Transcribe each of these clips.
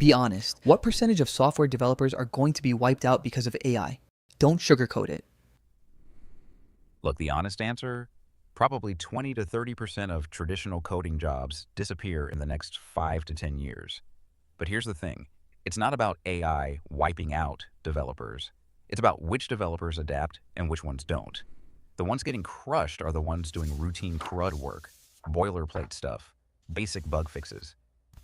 Be honest. What percentage of software developers are going to be wiped out because of AI? Don't sugarcoat it. Look, the honest answer, probably 20 to 30% of traditional coding jobs disappear in the next 5 to 10 years. But here's the thing. It's not about AI wiping out developers. It's about which developers adapt and which ones don't. The ones getting crushed are the ones doing routine CRUD work, boilerplate stuff, basic bug fixes.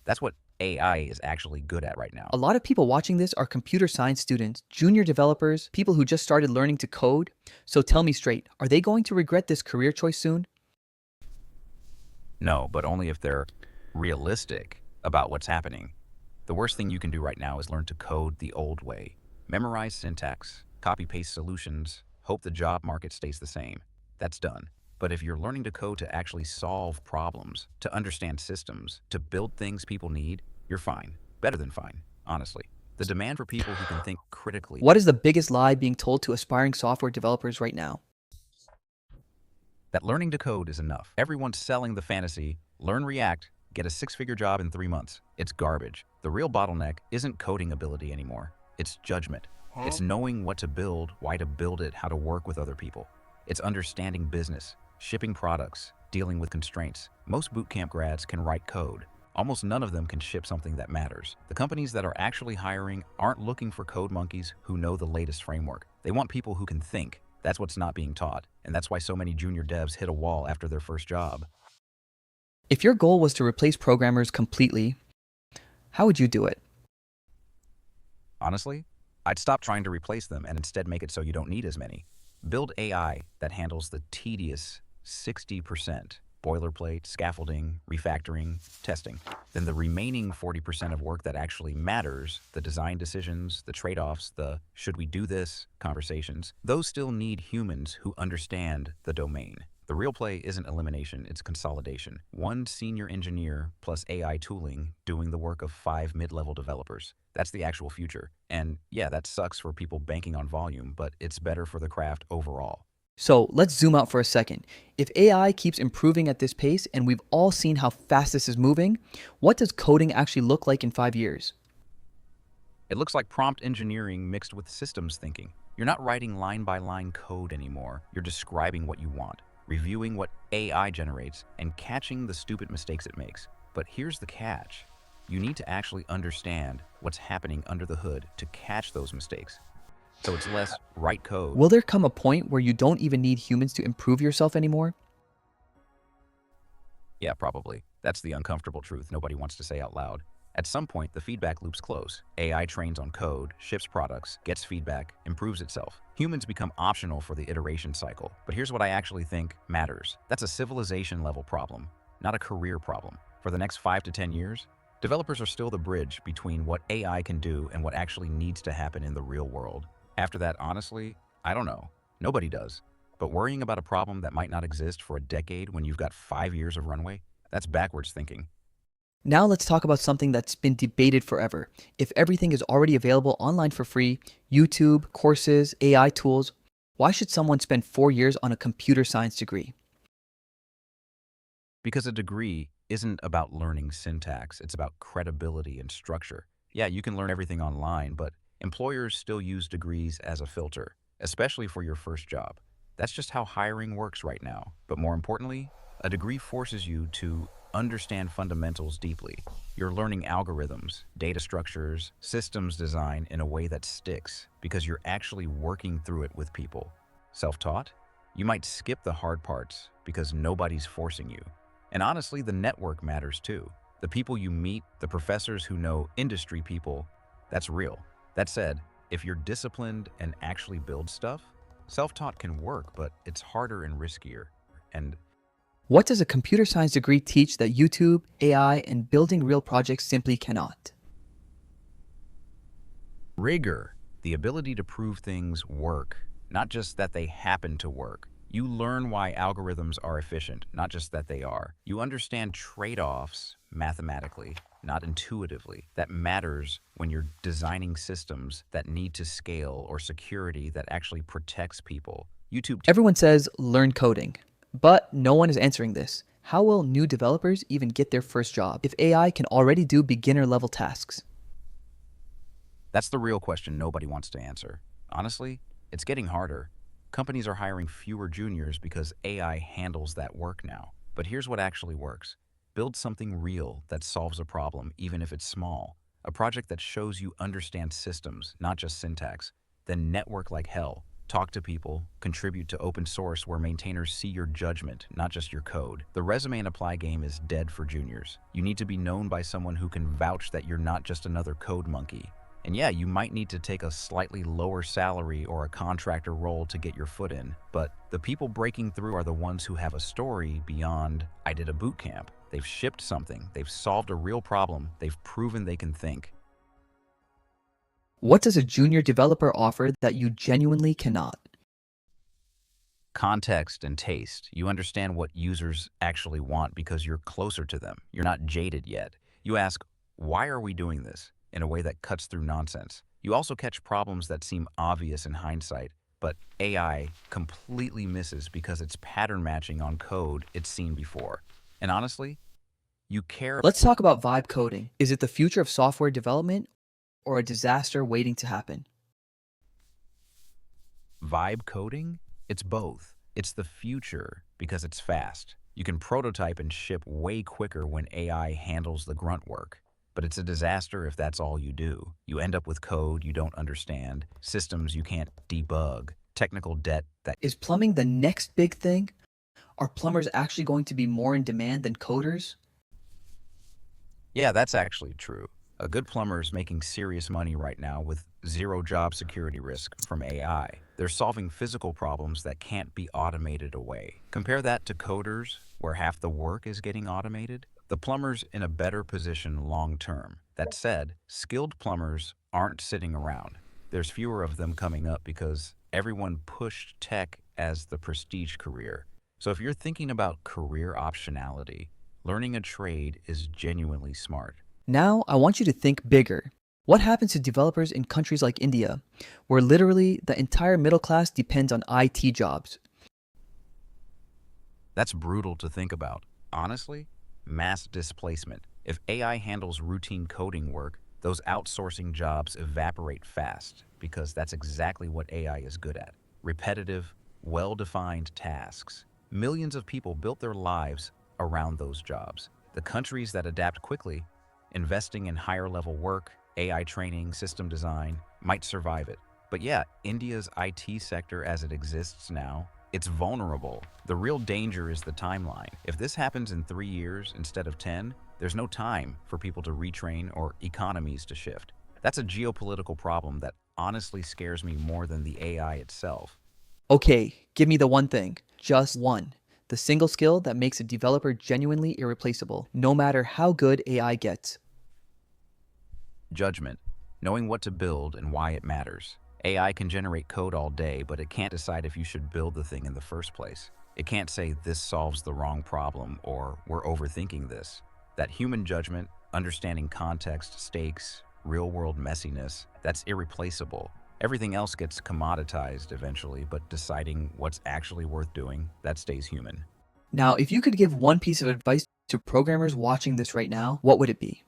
That's what AI is actually good at right now. A lot of people watching this are computer science students, junior developers, people who just started learning to code. So tell me straight, are they going to regret this career choice soon? No, but only if they're realistic about what's happening. The worst thing you can do right now is learn to code the old way. Memorize syntax, copy-paste solutions, hope the job market stays the same. That's done. But if you're learning to code to actually solve problems, to understand systems, to build things people need, you're fine. Better than fine, honestly. The demand for people who can think critically. What is the biggest lie being told to aspiring software developers right now? That learning to code is enough. Everyone's selling the fantasy, learn React, get a six-figure job in 3 months. It's garbage. The real bottleneck isn't coding ability anymore. It's judgment. It's knowing what to build, why to build it, how to work with other people. It's understanding business, shipping products, dealing with constraints. Most bootcamp grads can write code. Almost none of them can ship something that matters. The companies that are actually hiring aren't looking for code monkeys who know the latest framework. They want people who can think. That's what's not being taught, and that's why so many junior devs hit a wall after their first job. If your goal was to replace programmers completely, how would you do it? Honestly, I'd stop trying to replace them and instead make it so you don't need as many. Build AI that handles the tedious 60%, boilerplate, scaffolding, refactoring, testing. Then the remaining 40% of work that actually matters, the design decisions, the trade-offs, the should we do this conversations, those still need humans who understand the domain. The real play isn't elimination, it's consolidation. One senior engineer plus AI tooling doing the work of 5 mid-level developers. That's the actual future. And yeah, that sucks for people banking on volume, but it's better for the craft overall. So let's zoom out for a second. If AI keeps improving at this pace, and we've all seen how fast this is moving, what does coding actually look like in 5 years? It looks like prompt engineering mixed with systems thinking. You're not writing line-by-line code anymore. You're describing what you want, reviewing what AI generates, and catching the stupid mistakes it makes. But here's the catch. You need to actually understand what's happening under the hood to catch those mistakes. So it's less write code. Will there come a point where you don't even need humans to improve yourself anymore? Yeah, probably. That's the uncomfortable truth nobody wants to say out loud. At some point, the feedback loop's close. AI trains on code, ships products, gets feedback, improves itself. Humans become optional for the iteration cycle. But here's what I actually think matters. That's a civilization-level problem, not a career problem. For the next 5 to 10 years, developers are still the bridge between what AI can do and what actually needs to happen in the real world. After that, honestly, I don't know. Nobody does. But worrying about a problem that might not exist for a decade when you've got 5 years of runway, that's backwards thinking. Now let's talk about something that's been debated forever. If everything is already available online for free, YouTube, courses, AI tools, why should someone spend 4 years on a computer science degree? Because a degree isn't about learning syntax, it's about credibility and structure. Yeah, you can learn everything online, but employers still use degrees as a filter, especially for your first job. That's just how hiring works right now. But more importantly, a degree forces you to understand fundamentals deeply. You're learning algorithms, data structures, systems design in a way that sticks because you're actually working through it with people. Self-taught? You might skip the hard parts because nobody's forcing you. And honestly, the network matters too. The people you meet, the professors who know industry people, that's real. That said, if you're disciplined and actually build stuff, self-taught can work, but it's harder and riskier. And What does a computer science degree teach that YouTube, AI, and building real projects simply cannot? rigor, the ability to prove things work, not just that they happen to work. You learn why algorithms are efficient, not just that they are. You understand trade-offs mathematically, not intuitively. That matters when you're designing systems that need to scale or security that actually protects people. YouTube. Everyone says learn coding, but no one is answering this. How will new developers even get their first job if AI can already do beginner level tasks? That's the real question nobody wants to answer. Honestly, it's getting harder. Companies are hiring fewer juniors because AI handles that work now. But here's what actually works. Build something real that solves a problem, even if it's small. A project that shows you understand systems, not just syntax. Then network like hell. Talk to people, contribute to open source where maintainers see your judgment, not just your code. The resume and apply game is dead for juniors. You need to be known by someone who can vouch that you're not just another code monkey. And yeah, you might need to take a slightly lower salary or a contractor role to get your foot in, but the people breaking through are the ones who have a story beyond, I did a boot camp. They've shipped something, they've solved a real problem, they've proven they can think. What does a junior developer offer that you genuinely cannot? Context and taste. You understand what users actually want because you're closer to them. You're not jaded yet. You ask, why are we doing this? In a way that cuts through nonsense. You also catch problems that seem obvious in hindsight, but AI completely misses because it's pattern matching on code it's seen before. And honestly, you care. Let's talk about vibe coding. Is it the future of software development or a disaster waiting to happen? Vibe coding? It's both. It's the future because it's fast. You can prototype and ship way quicker when AI handles the grunt work. But it's a disaster if that's all you do. You end up with code you don't understand, systems you can't debug, technical debt that. Is plumbing the next big thing? Are plumbers actually going to be more in demand than coders? Yeah, that's actually true. A good plumber is making serious money right now with zero job security risk from AI. They're solving physical problems that can't be automated away. Compare that to coders, where half the work is getting automated. The plumber's in a better position long term. That said, skilled plumbers aren't sitting around. There's fewer of them coming up because everyone pushed tech as the prestige career. So if you're thinking about career optionality, learning a trade is genuinely smart. Now, I want you to think bigger. What happens to developers in countries like India, where literally the entire middle class depends on IT jobs? That's brutal to think about. Honestly, mass displacement. If AI handles routine coding work, those outsourcing jobs evaporate fast because that's exactly what AI is good at. Repetitive, well-defined tasks. Millions of people built their lives around those jobs. The countries that adapt quickly, investing in higher level work, AI training, system design, might survive it. But yeah, India's IT sector as it exists now, it's vulnerable. The real danger is the timeline. If this happens in 3 years instead of 10, there's no time for people to retrain or economies to shift. That's a geopolitical problem that honestly scares me more than the AI itself. Okay, give me the one thing. Just one. The single skill that makes a developer genuinely irreplaceable, no matter how good AI gets. Judgment. Knowing what to build and why it matters. AI can generate code all day, but it can't decide if you should build the thing in the first place. It can't say this solves the wrong problem or we're overthinking this. That human judgment, understanding context, stakes, real-world messiness, that's irreplaceable. Everything else gets commoditized eventually, but deciding what's actually worth doing, that stays human. Now, if you could give one piece of advice to programmers watching this right now, what would it be?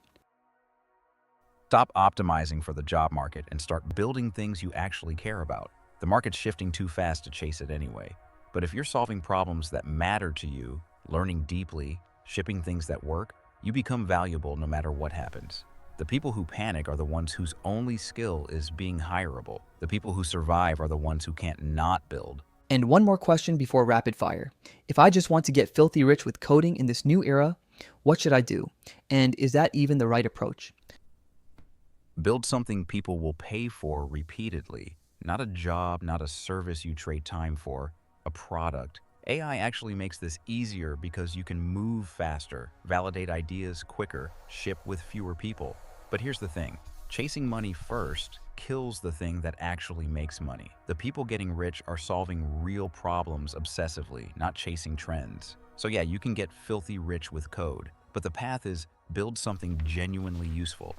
Stop optimizing for the job market and start building things you actually care about. The market's shifting too fast to chase it anyway. But if you're solving problems that matter to you, learning deeply, shipping things that work, you become valuable no matter what happens. The people who panic are the ones whose only skill is being hireable. The people who survive are the ones who can't not build. And one more question before rapid fire. If I just want to get filthy rich with coding in this new era, what should I do? And is that even the right approach? Build something people will pay for repeatedly. Not a job, not a service you trade time for, a product. AI actually makes this easier because you can move faster, validate ideas quicker, ship with fewer people. But here's the thing, chasing money first kills the thing that actually makes money. The people getting rich are solving real problems obsessively, not chasing trends. So yeah, you can get filthy rich with code, but the path is build something genuinely useful.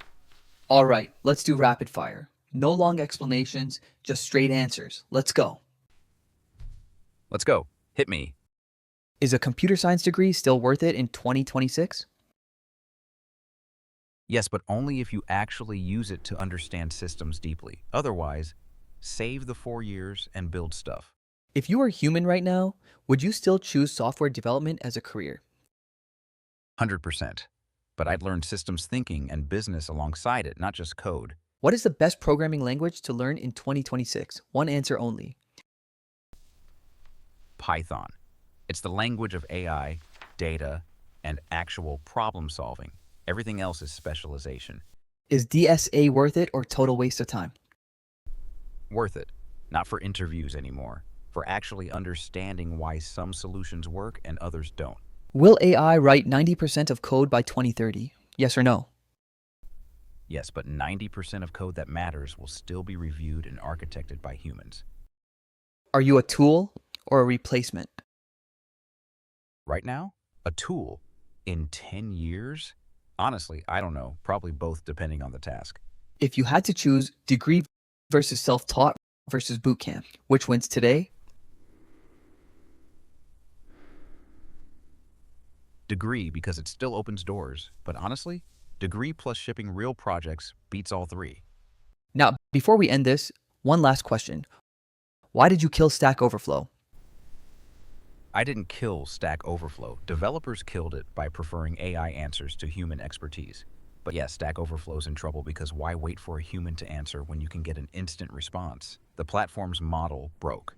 All right, let's do rapid fire. No long explanations, just straight answers. Let's go. Let's go. Hit me. Is a computer science degree still worth it in 2026? Yes, but only if you actually use it to understand systems deeply. Otherwise, save the 4 years and build stuff. If you were human right now, would you still choose software development as a career? 100%. But I'd learn systems thinking and business alongside it, not just code. What is the best programming language to learn in 2026? One answer only. Python. It's the language of AI, data, and actual problem solving. Everything else is specialization. Is DSA worth it or total waste of time? Worth it. Not for interviews anymore. For actually understanding why some solutions work and others don't. Will AI write 90% of code by 2030? Yes or no? Yes, but 90% of code that matters will still be reviewed and architected by humans. Are you a tool or a replacement? Right now, a tool. In 10 years? Honestly, I don't know. Probably both depending on the task. If you had to choose degree versus self taught versus bootcamp, which wins today? Degree because it still opens doors. But honestly, degree plus shipping real projects beats all three. Now, before we end this, one last question. Why did you kill Stack Overflow? I didn't kill Stack Overflow. Developers killed it by preferring AI answers to human expertise. But yes, Stack Overflow's in trouble because why wait for a human to answer when you can get an instant response? The platform's model broke.